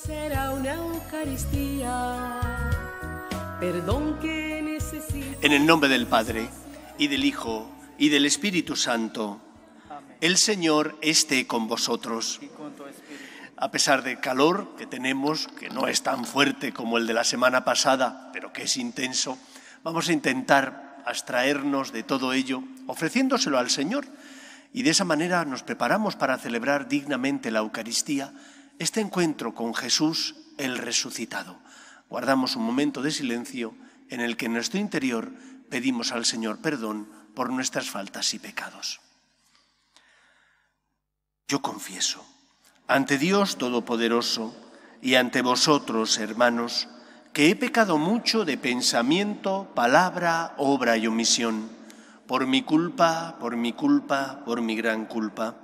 será una Eucaristía. Perdón que necesito. En el nombre del Padre, y del Hijo, y del Espíritu Santo. El Señor esté con vosotros. A pesar del calor que tenemos, que no es tan fuerte como el de la semana pasada, pero que es intenso, vamos a intentar abstraernos de todo ello, ofreciéndoselo al Señor. Y de esa manera nos preparamos para celebrar dignamente la Eucaristía, este encuentro con Jesús, el resucitado. Guardamos un momento de silencio en el que en nuestro interior pedimos al Señor perdón por nuestras faltas y pecados. Yo confieso ante Dios Todopoderoso y ante vosotros, hermanos, que he pecado mucho de pensamiento, palabra, obra y omisión, por mi culpa, por mi gran culpa.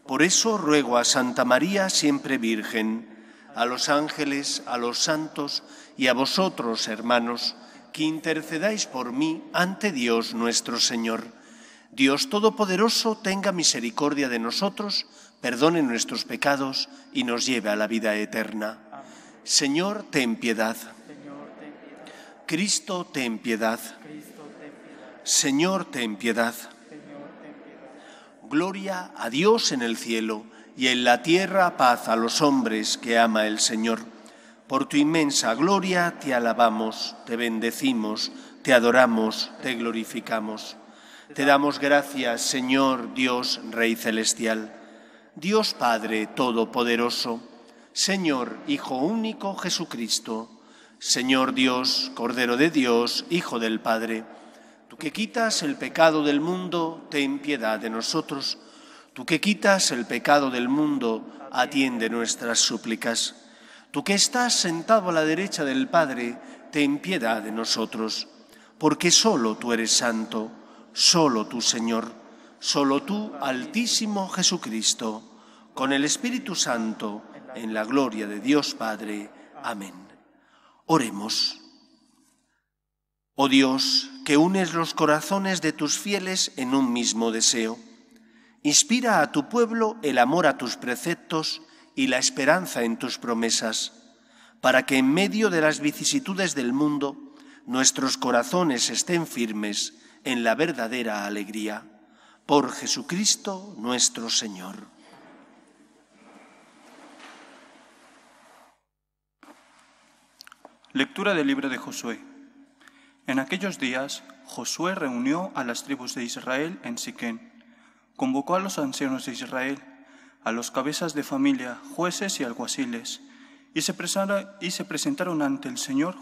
Por eso ruego a Santa María, siempre Virgen, a los ángeles, a los santos y a vosotros, hermanos, que intercedáis por mí ante Dios nuestro Señor. Dios Todopoderoso tenga misericordia de nosotros, perdone nuestros pecados y nos lleve a la vida eterna. Señor, ten piedad. Cristo, ten piedad. Señor, ten piedad. Gloria a Dios en el cielo y en la tierra paz a los hombres que ama el Señor. Por tu inmensa gloria te alabamos, te bendecimos, te adoramos, te glorificamos. Te damos gracias, Señor Dios, Rey Celestial, Dios Padre Todopoderoso, Señor Hijo único Jesucristo, Señor Dios, Cordero de Dios, Hijo del Padre. Tú que quitas el pecado del mundo, ten piedad de nosotros. Tú que quitas el pecado del mundo, atiende nuestras súplicas. Tú que estás sentado a la derecha del Padre, ten piedad de nosotros. Porque solo tú eres santo, solo tú, Señor, solo tú, Altísimo Jesucristo, con el Espíritu Santo, en la gloria de Dios Padre. Amén. Oremos. Oh Dios, que unes los corazones de tus fieles en un mismo deseo, inspira a tu pueblo el amor a tus preceptos y la esperanza en tus promesas, para que en medio de las vicisitudes del mundo nuestros corazones estén firmes en la verdadera alegría. Por Jesucristo nuestro Señor. Lectura del libro de Josué. En aquellos días, Josué reunió a las tribus de Israel en Siquén. Convocó a los ancianos de Israel, a los cabezas de familia, jueces y alguaciles, y se presentaron ante el Señor.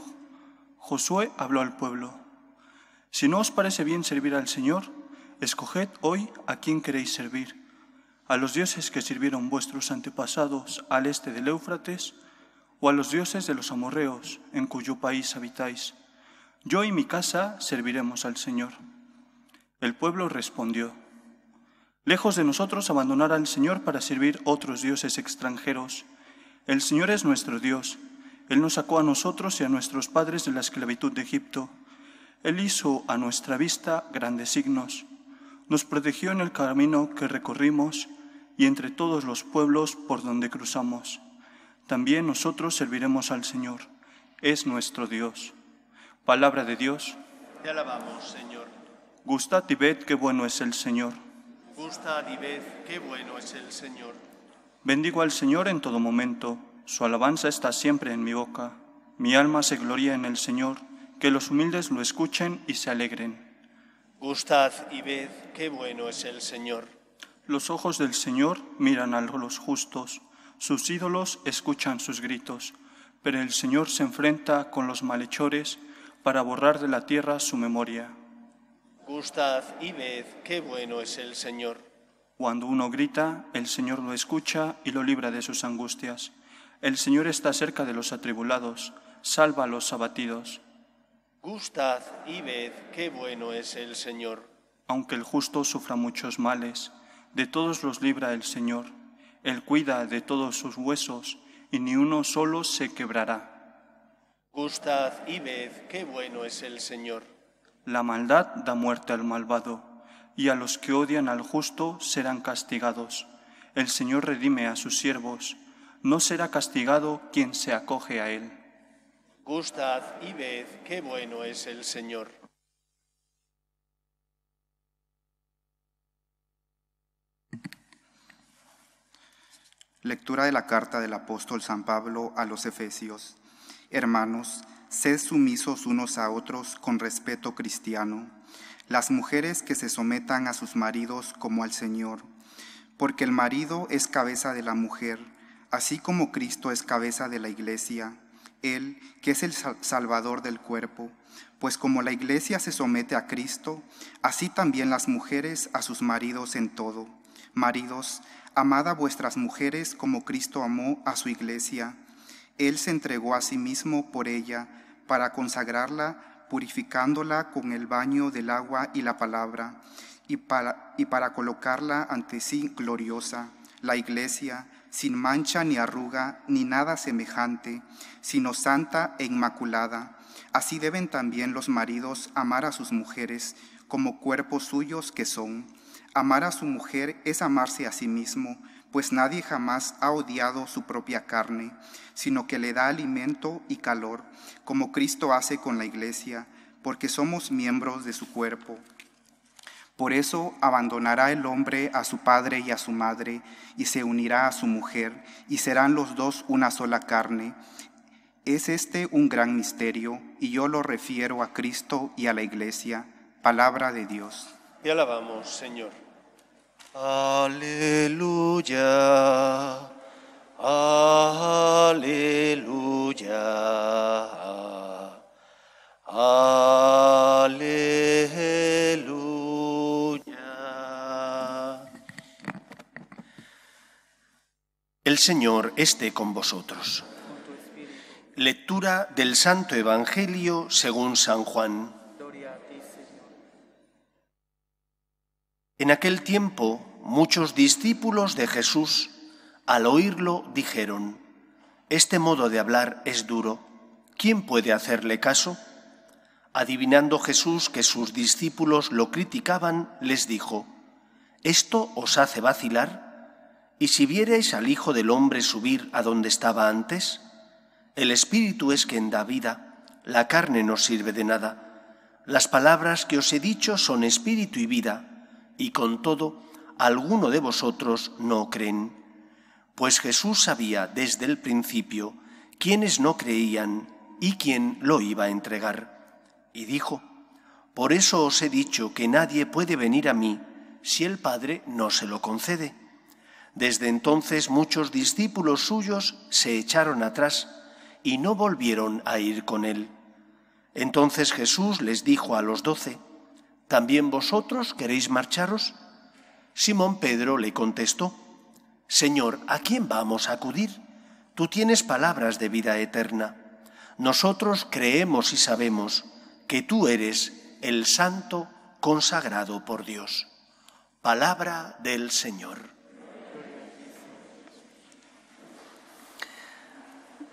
Josué habló al pueblo: Si no os parece bien servir al Señor, escoged hoy a quién queréis servir, a los dioses que sirvieron vuestros antepasados al este del Éufrates, o a los dioses de los amorreos, en cuyo país habitáis. Yo y mi casa serviremos al Señor. El pueblo respondió: Lejos de nosotros abandonar al Señor para servir otros dioses extranjeros. El Señor es nuestro Dios. Él nos sacó a nosotros y a nuestros padres de la esclavitud de Egipto. Él hizo a nuestra vista grandes signos. Nos protegió en el camino que recorrimos y entre todos los pueblos por donde cruzamos. También nosotros serviremos al Señor. Es nuestro Dios. Palabra de Dios. Te alabamos, Señor. Gustad y ved qué bueno es el Señor. Gustad y ved qué bueno es el Señor. Bendigo al Señor en todo momento. Su alabanza está siempre en mi boca. Mi alma se gloria en el Señor. Que los humildes lo escuchen y se alegren. Gustad y ved qué bueno es el Señor. Los ojos del Señor miran a los justos. Sus ídolos escuchan sus gritos. Pero el Señor se enfrenta con los malhechores para borrar de la tierra su memoria. Gustad y ved qué bueno es el Señor. Cuando uno grita, el Señor lo escucha y lo libra de sus angustias. El Señor está cerca de los atribulados, salva a los abatidos. Gustad y ved qué bueno es el Señor. Aunque el justo sufra muchos males, de todos los libra el Señor. Él cuida de todos sus huesos y ni uno solo se quebrará. Gustad y ved qué bueno es el Señor. La maldad da muerte al malvado, y a los que odian al justo serán castigados. El Señor redime a sus siervos, no será castigado quien se acoge a él. Gustad y ved qué bueno es el Señor. Lectura de la carta del apóstol San Pablo a los Efesios. Hermanos, sed sumisos unos a otros con respeto cristiano. Las mujeres que se sometan a sus maridos como al Señor, porque el marido es cabeza de la mujer, así como Cristo es cabeza de la Iglesia, Él que es el Salvador del cuerpo. Pues como la Iglesia se somete a Cristo, así también las mujeres a sus maridos en todo. Maridos, amad a vuestras mujeres como Cristo amó a su Iglesia. Él se entregó a sí mismo por ella, para consagrarla, purificándola con el baño del agua y la palabra, y para colocarla ante sí gloriosa, la Iglesia, sin mancha ni arruga, ni nada semejante, sino santa e inmaculada. Así deben también los maridos amar a sus mujeres como cuerpos suyos que son. Amar a su mujer es amarse a sí mismo, pues nadie jamás ha odiado su propia carne, sino que le da alimento y calor, como Cristo hace con la Iglesia, porque somos miembros de su cuerpo. Por eso abandonará el hombre a su padre y a su madre, y se unirá a su mujer, y serán los dos una sola carne. Es este un gran misterio, y yo lo refiero a Cristo y a la Iglesia. Palabra de Dios. Te alabamos, Señor. Aleluya, aleluya, aleluya. El Señor esté con vosotros. Lectura del Santo Evangelio según San Juan. En aquel tiempo, muchos discípulos de Jesús, al oírlo, dijeron: «Este modo de hablar es duro. ¿Quién puede hacerle caso?». Adivinando Jesús que sus discípulos lo criticaban, les dijo: «¿Esto os hace vacilar? ¿Y si vierais al Hijo del Hombre subir a donde estaba antes? El Espíritu es quien da vida, la carne no sirve de nada. Las palabras que os he dicho son espíritu y vida, y con todo, alguno de vosotros no creen». Pues Jesús sabía desde el principio quiénes no creían y quién lo iba a entregar. Y dijo: «Por eso os he dicho que nadie puede venir a mí si el Padre no se lo concede». Desde entonces muchos discípulos suyos se echaron atrás y no volvieron a ir con él. Entonces Jesús les dijo a los 12: «¿También vosotros queréis marcharos?». Simón Pedro le contestó: «Señor, ¿a quién vamos a acudir? Tú tienes palabras de vida eterna. Nosotros creemos y sabemos que tú eres el Santo consagrado por Dios». Palabra del Señor.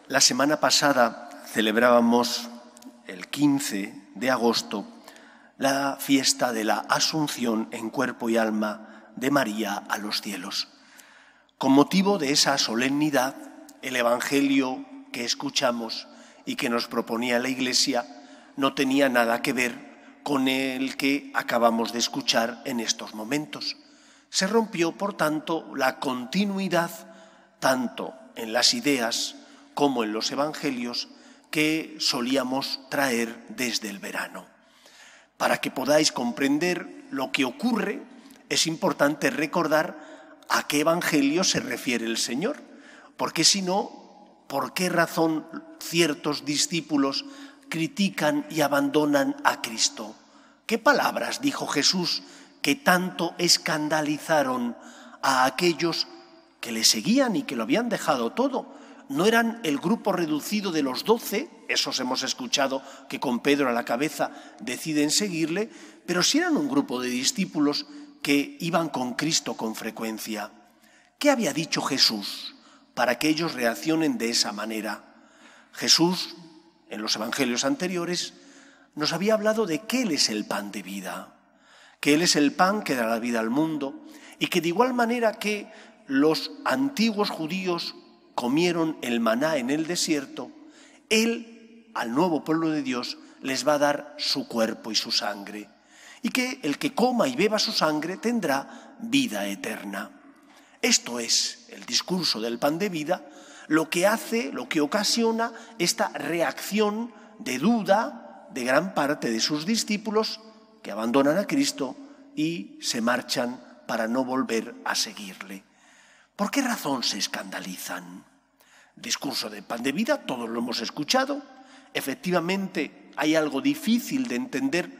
La semana pasada celebrábamos, el 15 de agosto, la fiesta de la Asunción en cuerpo y alma de María a los cielos. Con motivo de esa solemnidad, el Evangelio que escuchamos y que nos proponía la Iglesia no tenía nada que ver con el que acabamos de escuchar en estos momentos. Se rompió, por tanto, la continuidad tanto en las ideas como en los Evangelios que solíamos traer desde el verano. Para que podáis comprender lo que ocurre, es importante recordar a qué Evangelio se refiere el Señor, porque si no, ¿por qué razón ciertos discípulos critican y abandonan a Cristo? ¿Qué palabras dijo Jesús que tanto escandalizaron a aquellos que le seguían y que lo habían dejado todo? No eran el grupo reducido de los 12, esos hemos escuchado que con Pedro a la cabeza deciden seguirle, pero sí eran un grupo de discípulos que iban con Cristo con frecuencia. ¿Qué había dicho Jesús para que ellos reaccionen de esa manera? Jesús, en los evangelios anteriores, nos había hablado de que Él es el pan de vida, que Él es el pan que da la vida al mundo y que de igual manera que los antiguos judíos comieron el maná en el desierto, Él, al nuevo pueblo de Dios, les va a dar su cuerpo y su sangre. Y que el que coma y beba su sangre tendrá vida eterna. Esto es el discurso del pan de vida, lo que hace, lo que ocasiona esta reacción de duda de gran parte de sus discípulos que abandonan a Cristo y se marchan para no volver a seguirle. ¿Por qué razón se escandalizan? Discurso del pan de vida, todos lo hemos escuchado. Efectivamente, hay algo difícil de entender,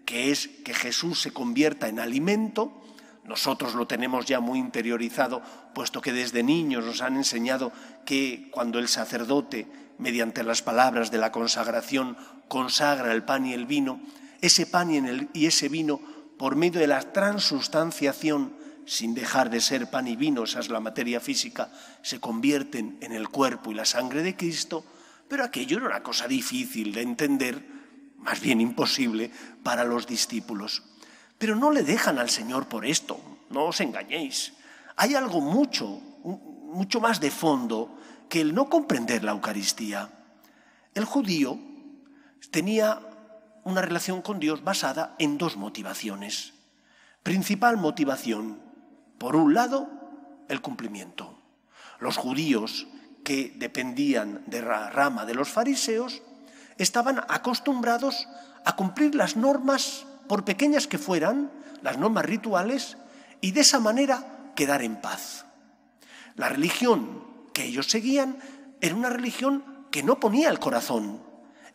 que es que Jesús se convierta en alimento. Nosotros lo tenemos ya muy interiorizado, puesto que desde niños nos han enseñado que cuando el sacerdote, mediante las palabras de la consagración, consagra el pan y el vino, ese pan y ese vino, por medio de la transustanciación, sin dejar de ser pan y vino, esa es la materia física, se convierten en el cuerpo y la sangre de Cristo, pero aquello era una cosa difícil de entender, más bien imposible para los discípulos. Pero no le dejan al Señor por esto, no os engañéis. Hay algo mucho más de fondo que el no comprender la Eucaristía. El judío tenía una relación con Dios basada en dos motivaciones. Principal motivación, por un lado, el cumplimiento. Los judíos que dependían de la rama de los fariseos estaban acostumbrados a cumplir las normas, por pequeñas que fueran, las normas rituales, y de esa manera quedar en paz. La religión que ellos seguían era una religión que no ponía el corazón,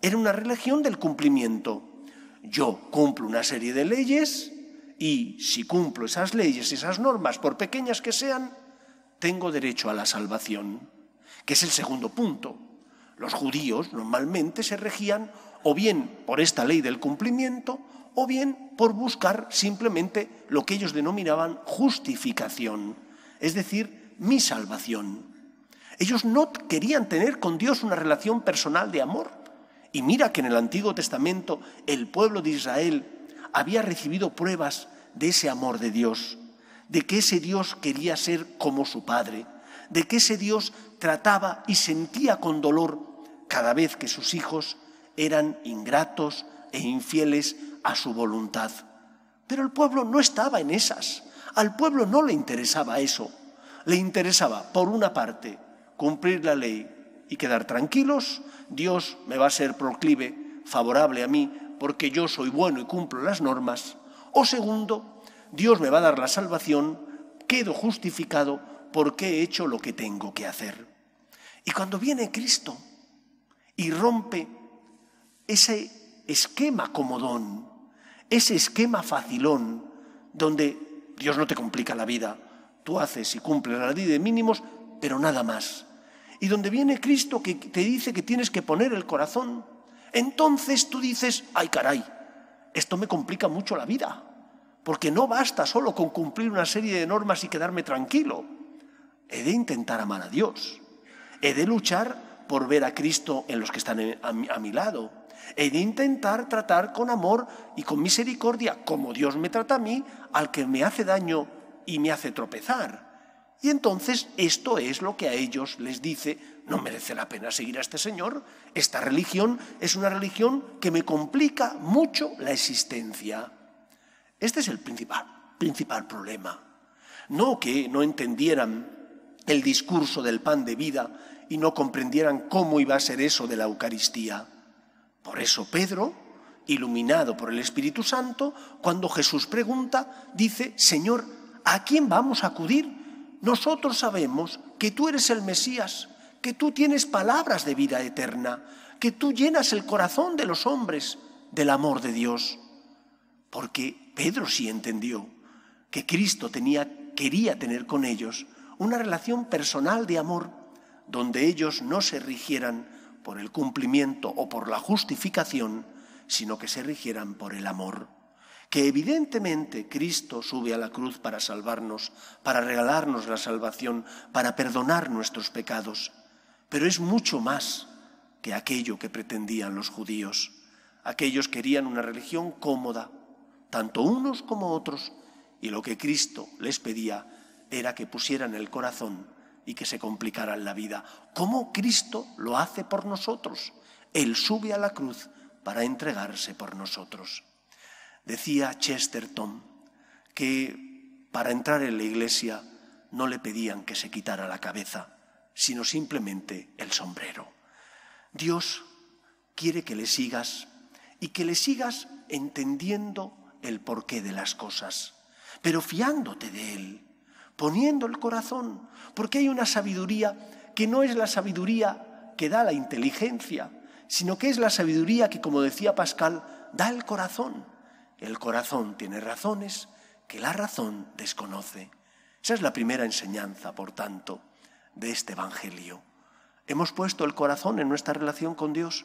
era una religión del cumplimiento. Yo cumplo una serie de leyes y si cumplo esas leyes, esas normas, por pequeñas que sean, tengo derecho a la salvación, que es el segundo punto. Los judíos normalmente se regían o bien por esta ley del cumplimiento o bien por buscar simplemente lo que ellos denominaban justificación, es decir, mi salvación. Ellos no querían tener con Dios una relación personal de amor. Y mira que en el Antiguo Testamento el pueblo de Israel había recibido pruebas de ese amor de Dios, de que ese Dios quería ser como su Padre, de que ese Dios trataba y sentía con dolor cada vez que sus hijos eran ingratos e infieles a su voluntad. Pero el pueblo no estaba en esas. Al pueblo no le interesaba eso. Le interesaba, por una parte, cumplir la ley y quedar tranquilos. Dios me va a ser proclive, favorable a mí, porque yo soy bueno y cumplo las normas. O segundo, Dios me va a dar la salvación, quedo justificado porque he hecho lo que tengo que hacer. Y cuando viene Cristo y rompe ese esquema comodón, ese esquema facilón, donde Dios no te complica la vida, tú haces y cumples la ley de mínimos, pero nada más. Y donde viene Cristo que te dice que tienes que poner el corazón, entonces tú dices, ay caray, esto me complica mucho la vida, porque no basta solo con cumplir una serie de normas y quedarme tranquilo. He de intentar amar a Dios, he de luchar por ver a Cristo en los que están a mi lado, he de intentar tratar con amor y con misericordia, como Dios me trata a mí, al que me hace daño y me hace tropezar. Y entonces esto es lo que a ellos les dice, no merece la pena seguir a este señor, esta religión es una religión que me complica mucho la existencia. Este es el principal problema. No que no entendieran el discurso del pan de vida y no comprendieran cómo iba a ser eso de la Eucaristía. Por eso Pedro, iluminado por el Espíritu Santo, cuando Jesús pregunta, dice, Señor, ¿a quién vamos a acudir? Nosotros sabemos que tú eres el Mesías, que tú tienes palabras de vida eterna, que tú llenas el corazón de los hombres del amor de Dios. Porque Pedro sí entendió que Cristo quería tener con ellos una relación personal de amor, donde ellos no se rigieran por el cumplimiento o por la justificación, sino que se rigieran por el amor. Que evidentemente Cristo sube a la cruz para salvarnos, para regalarnos la salvación, para perdonar nuestros pecados, pero es mucho más que aquello que pretendían los judíos. Aquellos querían una religión cómoda, tanto unos como otros, y lo que Cristo les pedía era que pusieran el corazón y que se complicaran la vida. ¿Cómo Cristo lo hace por nosotros? Él sube a la cruz para entregarse por nosotros. Decía Chesterton que para entrar en la iglesia no le pedían que se quitara la cabeza, sino simplemente el sombrero. Dios quiere que le sigas y que le sigas entendiendo el porqué de las cosas, pero fiándote de Él, poniendo el corazón, porque hay una sabiduría que no es la sabiduría que da la inteligencia, sino que es la sabiduría que, como decía Pascal, da el corazón. El corazón tiene razones que la razón desconoce. Esa es la primera enseñanza, por tanto, de este Evangelio. ¿Hemos puesto el corazón en nuestra relación con Dios?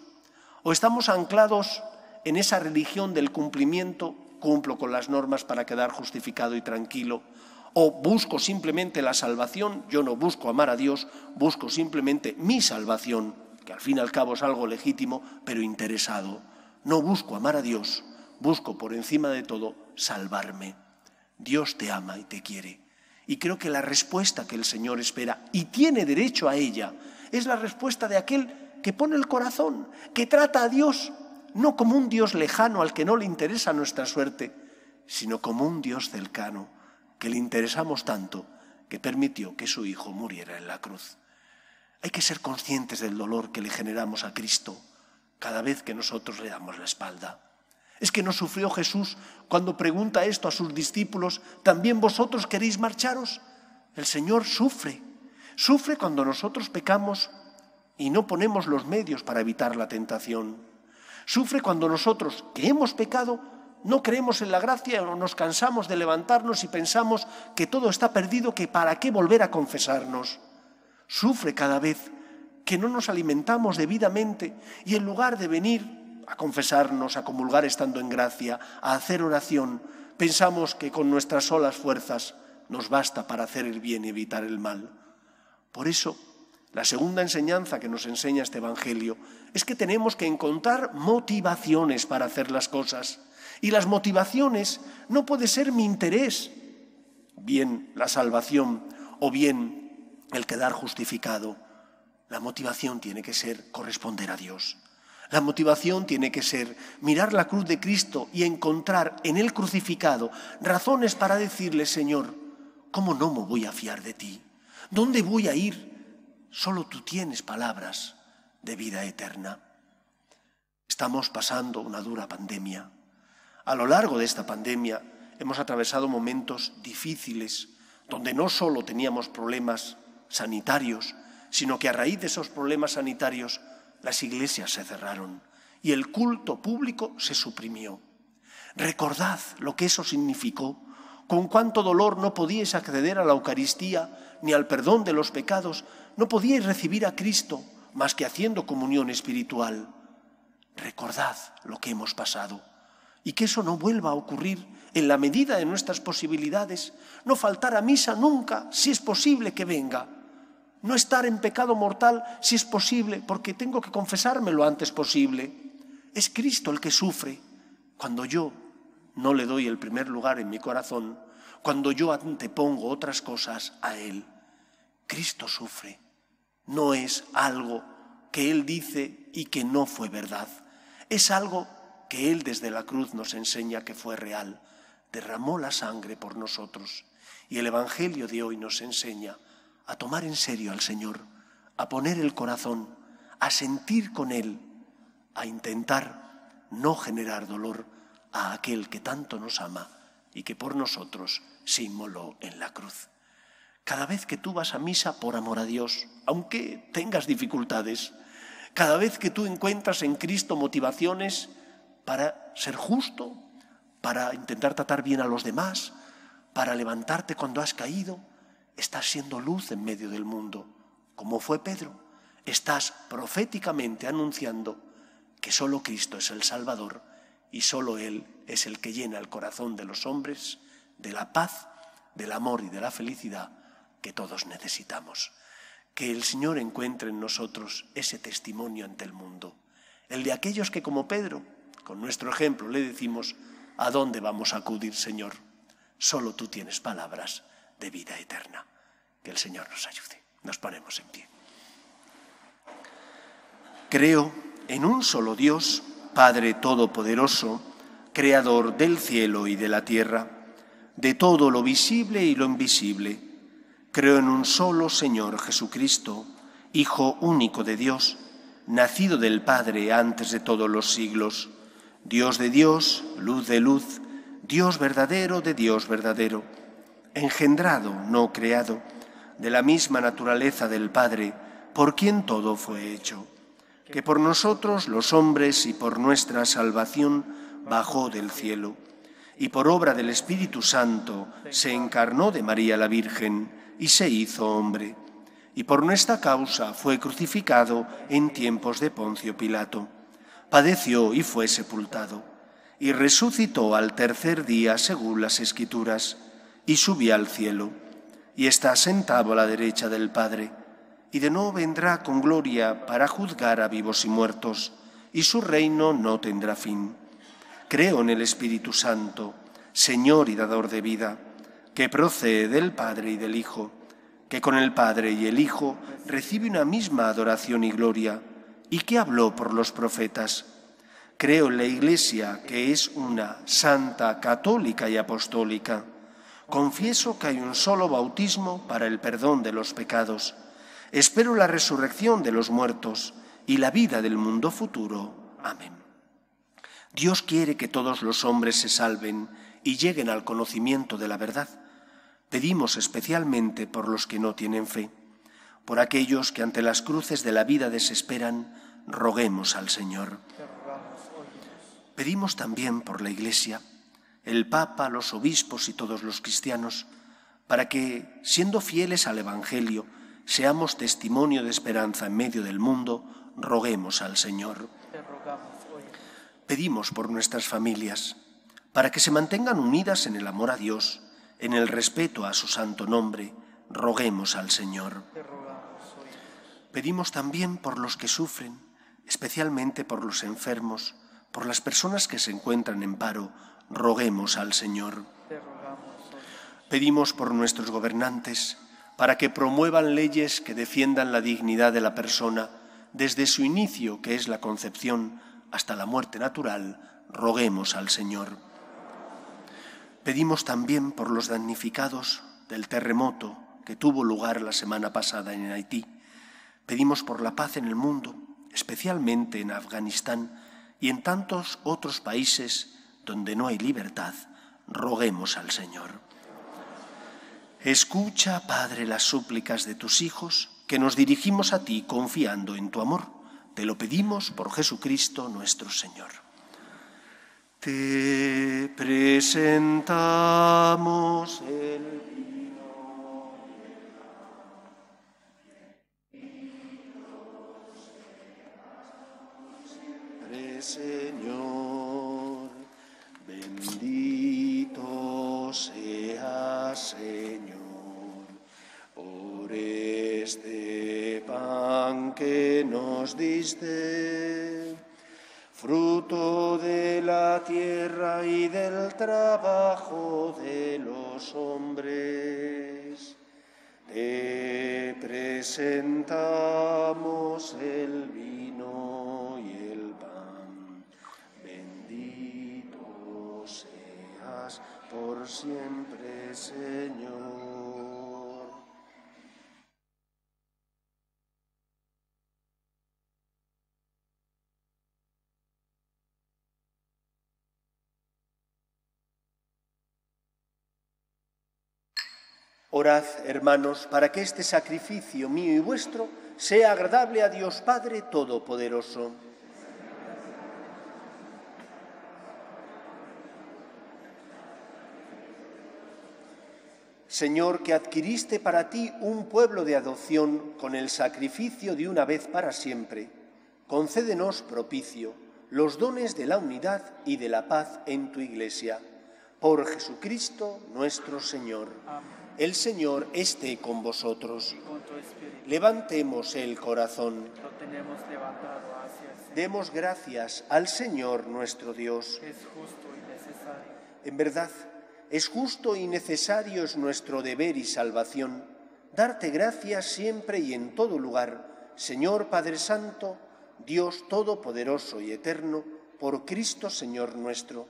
¿O estamos anclados en esa religión del cumplimiento? Cumplo con las normas para quedar justificado y tranquilo. ¿O busco simplemente la salvación? Yo no busco amar a Dios, busco simplemente mi salvación, que al fin y al cabo es algo legítimo, pero interesado. No busco amar a Dios, busco por encima de todo salvarme. Dios te ama y te quiere. Y creo que la respuesta que el Señor espera, y tiene derecho a ella, es la respuesta de aquel que pone el corazón, que trata a Dios no como un Dios lejano al que no le interesa nuestra suerte, sino como un Dios cercano, que le interesamos tanto que permitió que su Hijo muriera en la cruz. Hay que ser conscientes del dolor que le generamos a Cristo cada vez que nosotros le damos la espalda. Es que no sufrió Jesús cuando pregunta esto a sus discípulos: ¿también vosotros queréis marcharos? El Señor sufre cuando nosotros pecamos y no ponemos los medios para evitar la tentación. Sufre cuando nosotros, que hemos pecado, no creemos en la gracia o nos cansamos de levantarnos y pensamos que todo está perdido, que para qué volver a confesarnos. Sufre cada vez que no nos alimentamos debidamente y en lugar de venir a confesarnos, a comulgar estando en gracia, a hacer oración, pensamos que con nuestras solas fuerzas nos basta para hacer el bien y evitar el mal. Por eso, la segunda enseñanza que nos enseña este Evangelio es que tenemos que encontrar motivaciones para hacer las cosas. Y las motivaciones no puede ser mi interés, bien la salvación o bien el quedar justificado. La motivación tiene que ser corresponder a Dios. La motivación tiene que ser mirar la cruz de Cristo y encontrar en Él crucificado razones para decirle: Señor, ¿cómo no me voy a fiar de ti? ¿Dónde voy a ir? Solo tú tienes palabras de vida eterna. Estamos pasando una dura pandemia. A lo largo de esta pandemia hemos atravesado momentos difíciles, donde no solo teníamos problemas sanitarios, sino que a raíz de esos problemas sanitarios las iglesias se cerraron y el culto público se suprimió. Recordad lo que eso significó, con cuánto dolor no podíais acceder a la Eucaristía ni al perdón de los pecados, no podíais recibir a Cristo más que haciendo comunión espiritual. Recordad lo que hemos pasado y que eso no vuelva a ocurrir en la medida de nuestras posibilidades. No faltar a misa nunca, si es posible que venga. No estar en pecado mortal, si es posible, porque tengo que confesarme lo antes posible. Es Cristo el que sufre cuando yo no le doy el primer lugar en mi corazón, cuando yo antepongo otras cosas a Él. Cristo sufre. No es algo que Él dice y que no fue verdad. Es algo que Él desde la cruz nos enseña que fue real. Derramó la sangre por nosotros. Y el Evangelio de hoy nos enseña a tomar en serio al Señor, a poner el corazón, a sentir con Él, a intentar no generar dolor a aquel que tanto nos ama y que por nosotros se inmoló en la cruz. Cada vez que tú vas a misa por amor a Dios, aunque tengas dificultades, cada vez que tú encuentras en Cristo motivaciones para ser justo, para intentar tratar bien a los demás, para levantarte cuando has caído, estás siendo luz en medio del mundo, como fue Pedro. Estás proféticamente anunciando que solo Cristo es el Salvador y solo Él es el que llena el corazón de los hombres de la paz, del amor y de la felicidad que todos necesitamos. Que el Señor encuentre en nosotros ese testimonio ante el mundo, el de aquellos que, como Pedro, con nuestro ejemplo le decimos: ¿a dónde vamos a acudir, Señor? Solo tú tienes palabras de vida eterna. Que el Señor nos ayude. Nos ponemos en pie. Creo en un solo Dios, Padre Todopoderoso, Creador del cielo y de la tierra, de todo lo visible y lo invisible. Creo en un solo Señor Jesucristo, Hijo único de Dios, nacido del Padre antes de todos los siglos, Dios de Dios, luz de luz, Dios verdadero de Dios verdadero, engendrado, no creado, de la misma naturaleza del Padre, por quien todo fue hecho, que por nosotros los hombres y por nuestra salvación bajó del cielo, y por obra del Espíritu Santo se encarnó de María la Virgen y se hizo hombre, y por nuestra causa fue crucificado en tiempos de Poncio Pilato, padeció y fue sepultado, y resucitó al tercer día según las Escrituras, y subió al cielo, y está sentado a la derecha del Padre, y de nuevo vendrá con gloria para juzgar a vivos y muertos, y su reino no tendrá fin. Creo en el Espíritu Santo, Señor y dador de vida, que procede del Padre y del Hijo, que con el Padre y el Hijo recibe una misma adoración y gloria, y que habló por los profetas. Creo en la Iglesia, que es una, santa, católica y apostólica. Confieso que hay un solo bautismo para el perdón de los pecados. Espero la resurrección de los muertos y la vida del mundo futuro. Amén. Dios quiere que todos los hombres se salven y lleguen al conocimiento de la verdad. Pedimos especialmente por los que no tienen fe, por aquellos que ante las cruces de la vida desesperan, roguemos al Señor. Pedimos también por la Iglesia, el Papa, los obispos y todos los cristianos, para que, siendo fieles al Evangelio, seamos testimonio de esperanza en medio del mundo, roguemos al Señor. Pedimos por nuestras familias, para que se mantengan unidas en el amor a Dios, en el respeto a su santo nombre, roguemos al Señor. Pedimos también por los que sufren, especialmente por los enfermos, por las personas que se encuentran en paro, roguemos al Señor. Pedimos por nuestros gobernantes, para que promuevan leyes que defiendan la dignidad de la persona, desde su inicio, que es la concepción, hasta la muerte natural, roguemos al Señor. Pedimos también por los damnificados del terremoto que tuvo lugar la semana pasada en Haití. Pedimos por la paz en el mundo, especialmente en Afganistán y en tantos otros países donde no hay libertad, roguemos al Señor. Escucha, Padre, las súplicas de tus hijos, que nos dirigimos a ti confiando en tu amor. Te lo pedimos por Jesucristo nuestro Señor. Te presentamos el vino. Señor, bendito seas, Señor, por este pan que nos diste, fruto de la tierra y del trabajo de los hombres. Te presentamos el vino y el pan. Bendito seas por siempre, Señor. Orad, hermanos, para que este sacrificio mío y vuestro sea agradable a Dios Padre Todopoderoso. Señor, que adquiriste para ti un pueblo de adopción con el sacrificio de una vez para siempre, concédenos propicio los dones de la unidad y de la paz en tu Iglesia. Por Jesucristo nuestro Señor. Amén. El Señor esté con vosotros. Y con tu espíritu. Levantemos el corazón. Lo tenemos levantado hacia el Señor. Demos gracias al Señor nuestro Dios. Es justo y necesario. En verdad, es justo y necesario, es nuestro deber y salvación, darte gracias siempre y en todo lugar, Señor Padre Santo, Dios Todopoderoso y Eterno, por Cristo Señor nuestro,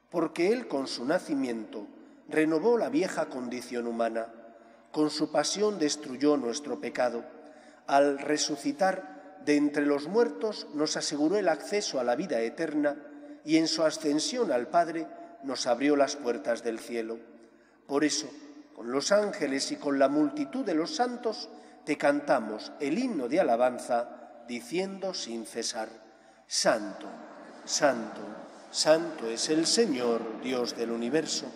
porque Él con su nacimiento renovó la vieja condición humana, con su pasión destruyó nuestro pecado, al resucitar de entre los muertos nos aseguró el acceso a la vida eterna y en su ascensión al Padre nos abrió las puertas del cielo. Por eso, con los ángeles y con la multitud de los santos, te cantamos el himno de alabanza, diciendo sin cesar: Santo, Santo, Santo es el Señor, Dios del universo.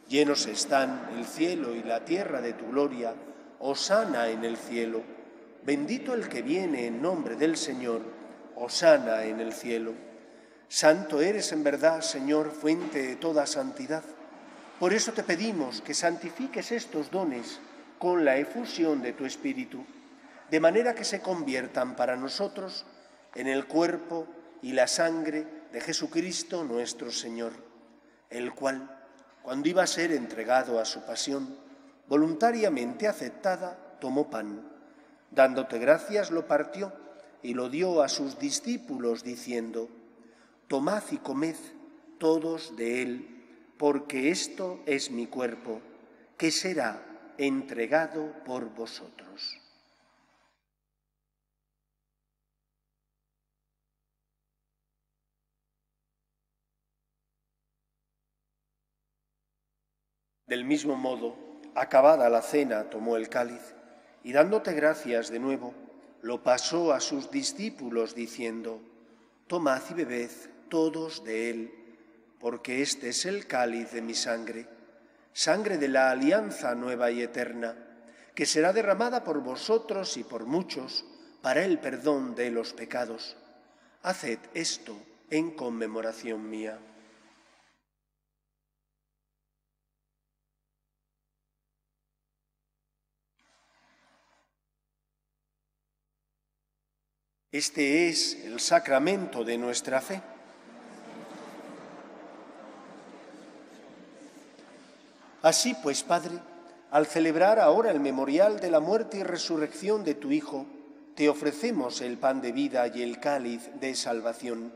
Llenos están el cielo y la tierra de tu gloria. Hosana en el cielo. Bendito el que viene en nombre del Señor. Hosana en el cielo. Santo eres en verdad, Señor, fuente de toda santidad. Por eso te pedimos que santifiques estos dones con la efusión de tu Espíritu, de manera que se conviertan para nosotros en el cuerpo y la sangre de Jesucristo nuestro Señor, el cual, cuando iba a ser entregado a su pasión, voluntariamente aceptada, tomó pan. Dándote gracias, lo partió y lo dio a sus discípulos, diciendo: Tomad y comed todos de él, porque esto es mi cuerpo, que será entregado por vosotros. Del mismo modo, acabada la cena, tomó el cáliz y dándote gracias de nuevo, lo pasó a sus discípulos diciendo: Tomad y bebed todos de él, porque este es el cáliz de mi sangre, sangre de la alianza nueva y eterna, que será derramada por vosotros y por muchos para el perdón de los pecados. Haced esto en conmemoración mía. Este es el sacramento de nuestra fe. Así pues, Padre, al celebrar ahora el memorial de la muerte y resurrección de tu Hijo, te ofrecemos el pan de vida y el cáliz de salvación,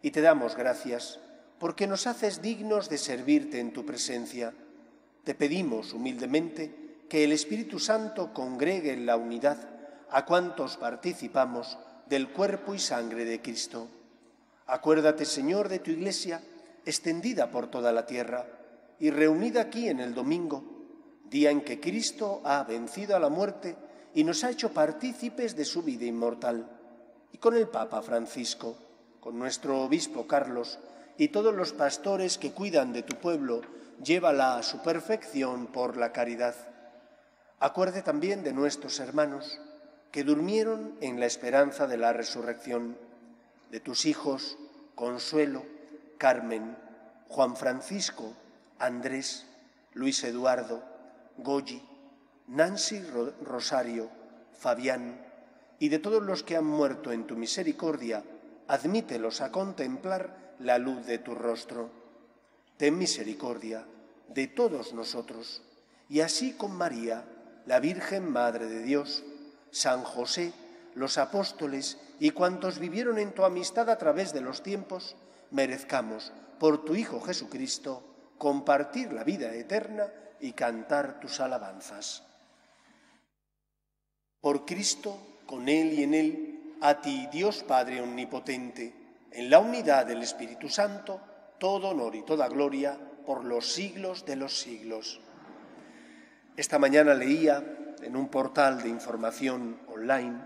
y te damos gracias, porque nos haces dignos de servirte en tu presencia. Te pedimos humildemente que el Espíritu Santo congregue en la unidad a cuantos participamos del cuerpo y sangre de Cristo. Acuérdate, Señor, de tu Iglesia, extendida por toda la tierra, y reunida aquí en el domingo, día en que Cristo ha vencido a la muerte y nos ha hecho partícipes de su vida inmortal, y con el Papa Francisco, con nuestro obispo Carlos y todos los pastores que cuidan de tu pueblo, llévala a su perfección por la caridad. Acuerde también de nuestros hermanos que durmieron en la esperanza de la resurrección, de tus hijos Consuelo, Carmen, Juan Francisco, Andrés, Luis Eduardo, Goyi, Nancy Rosario, Fabián, y de todos los que han muerto en tu misericordia, admítelos a contemplar la luz de tu rostro. Ten misericordia de todos nosotros, y así con María, la Virgen Madre de Dios, San José, los apóstoles y cuantos vivieron en tu amistad a través de los tiempos, merezcamos, por tu Hijo Jesucristo, compartir la vida eterna y cantar tus alabanzas. Por Cristo, con Él y en Él, a ti, Dios Padre Omnipotente, en la unidad del Espíritu Santo, todo honor y toda gloria por los siglos de los siglos. Esta mañana leía en un portal de información online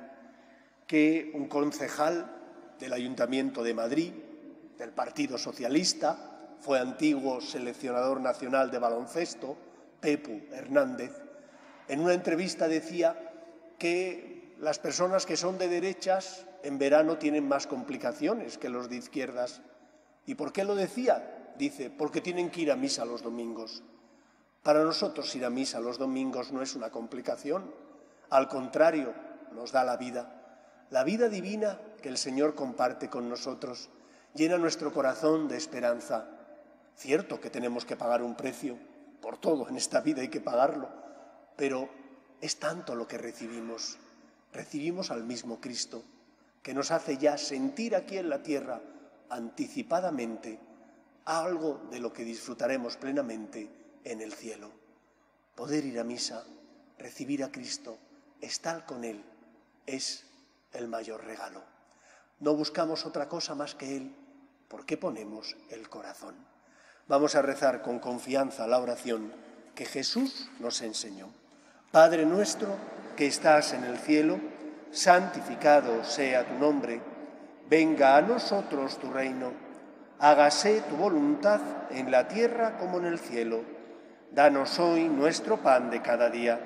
que un concejal del Ayuntamiento de Madrid, del Partido Socialista, fue antiguo seleccionador nacional de baloncesto, Pepu Hernández, en una entrevista decía que las personas que son de derechas en verano tienen más complicaciones que los de izquierdas. ¿Y por qué lo decía? Dice, porque tienen que ir a misa los domingos. Para nosotros ir a misa los domingos no es una complicación, al contrario, nos da la vida divina que el Señor comparte con nosotros, llena nuestro corazón de esperanza. Cierto que tenemos que pagar un precio, por todo en esta vida hay que pagarlo, pero es tanto lo que recibimos. Recibimos al mismo Cristo, que nos hace ya sentir aquí en la tierra anticipadamente algo de lo que disfrutaremos plenamente en el cielo. Poder ir a misa, recibir a Cristo, estar con Él, es el mayor regalo. No buscamos otra cosa más que Él, porque ponemos el corazón. Vamos a rezar con confianza la oración que Jesús nos enseñó. Padre nuestro que estás en el cielo, santificado sea tu nombre. Venga a nosotros tu reino. Hágase tu voluntad en la tierra como en el cielo. Danos hoy nuestro pan de cada día.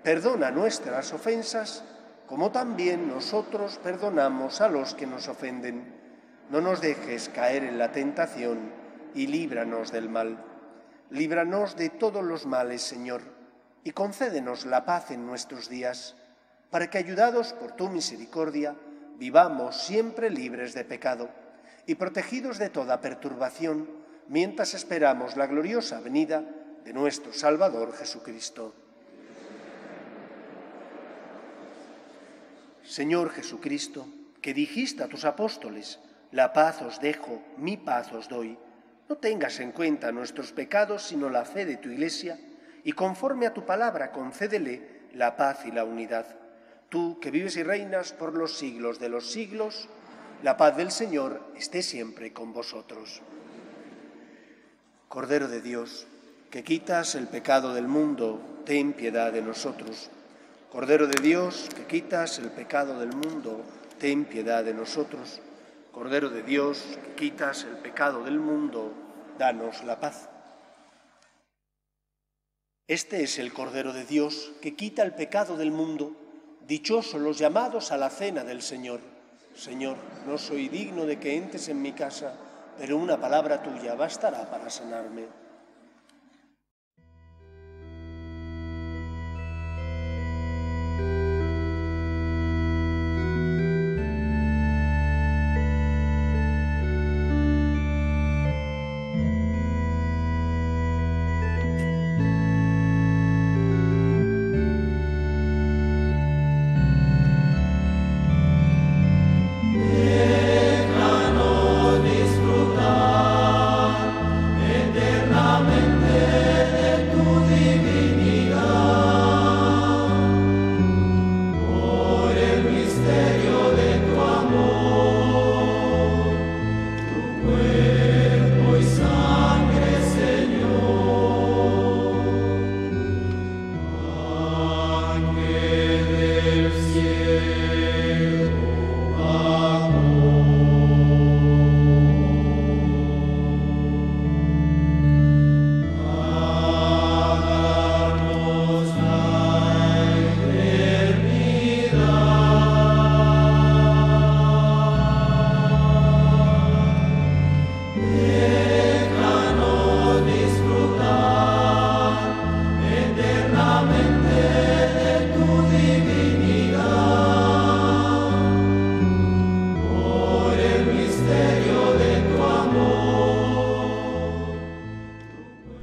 Perdona nuestras ofensas, como también nosotros perdonamos a los que nos ofenden. No nos dejes caer en la tentación y líbranos del mal. Líbranos de todos los males, Señor, y concédenos la paz en nuestros días, para que, ayudados por tu misericordia, vivamos siempre libres de pecado y protegidos de toda perturbación, mientras esperamos la gloriosa venida de nuestro Salvador Jesucristo. Señor Jesucristo, que dijiste a tus apóstoles: la paz os dejo, mi paz os doy, no tengas en cuenta nuestros pecados, sino la fe de tu Iglesia, y conforme a tu palabra concédele la paz y la unidad. Tú, que vives y reinas por los siglos de los siglos, la paz del Señor esté siempre con vosotros. Cordero de Dios, que quitas el pecado del mundo, ten piedad de nosotros. Cordero de Dios, que quitas el pecado del mundo, ten piedad de nosotros. Cordero de Dios, que quitas el pecado del mundo, danos la paz. Este es el Cordero de Dios, que quita el pecado del mundo. Dichosos los llamados a la cena del Señor. Señor, no soy digno de que entres en mi casa, pero una palabra tuya bastará para sanarme.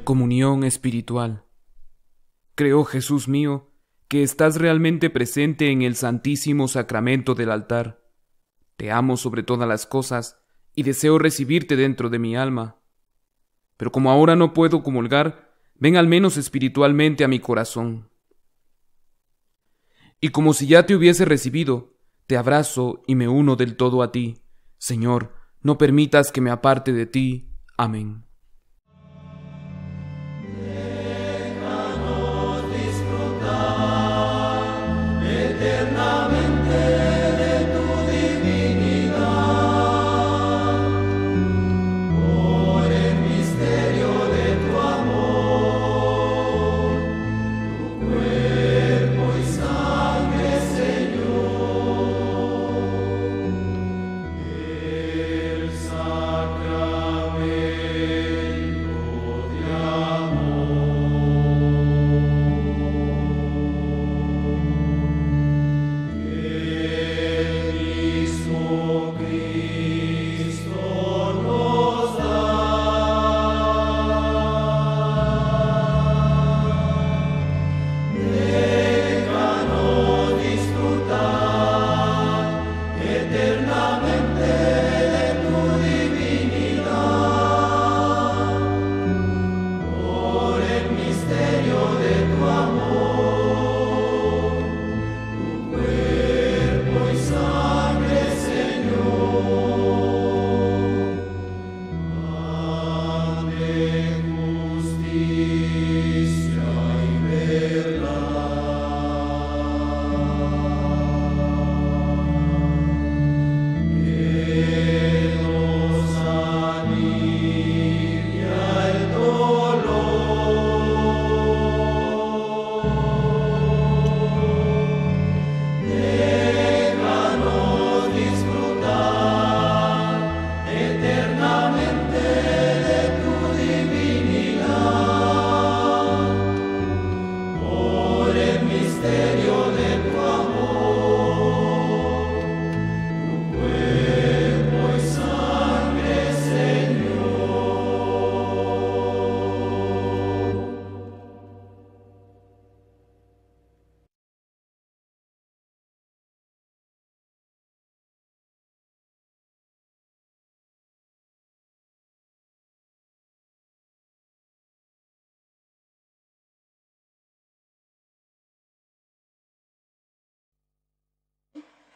Comunión espiritual. Creo, Jesús mío, que estás realmente presente en el Santísimo Sacramento del altar. Te amo sobre todas las cosas y deseo recibirte dentro de mi alma. Pero como ahora no puedo comulgar, ven al menos espiritualmente a mi corazón. Y como si ya te hubiese recibido, te abrazo y me uno del todo a ti. Señor, no permitas que me aparte de ti. Amén. Sacramento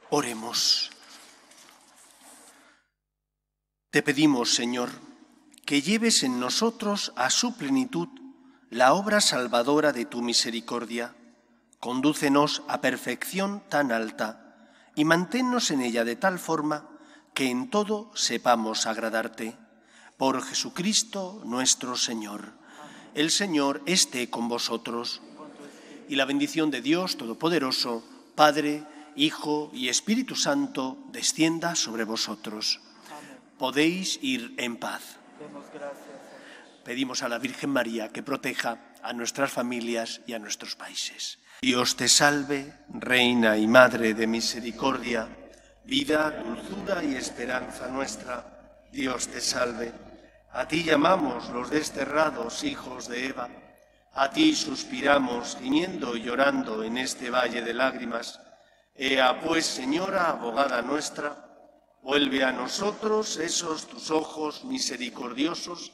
Oremos. Te pedimos, Señor, que lleves en nosotros a su plenitud la obra salvadora de tu misericordia. Condúcenos a perfección tan alta y manténnos en ella de tal forma que en todo sepamos agradarte. Por Jesucristo nuestro Señor. El Señor esté con vosotros. Y la bendición de Dios Todopoderoso, Padre, Hijo y Espíritu Santo, descienda sobre vosotros. Podéis ir en paz. Pedimos a la Virgen María que proteja a nuestras familias y a nuestros países. Dios te salve, Reina y Madre de misericordia, vida, dulzura y esperanza nuestra. Dios te salve. A ti llamamos los desterrados hijos de Eva. A ti suspiramos, gimiendo y llorando en este valle de lágrimas. Ea pues, Señora, abogada nuestra, vuelve a nosotros esos tus ojos misericordiosos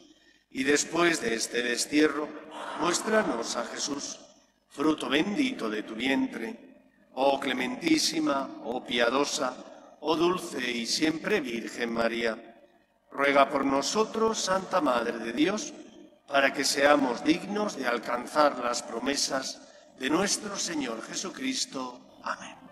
y después de este destierro, muéstranos a Jesús, fruto bendito de tu vientre. Oh clementísima, oh piadosa, oh dulce y siempre Virgen María, ruega por nosotros, Santa Madre de Dios, para que seamos dignos de alcanzar las promesas de nuestro Señor Jesucristo. Amén.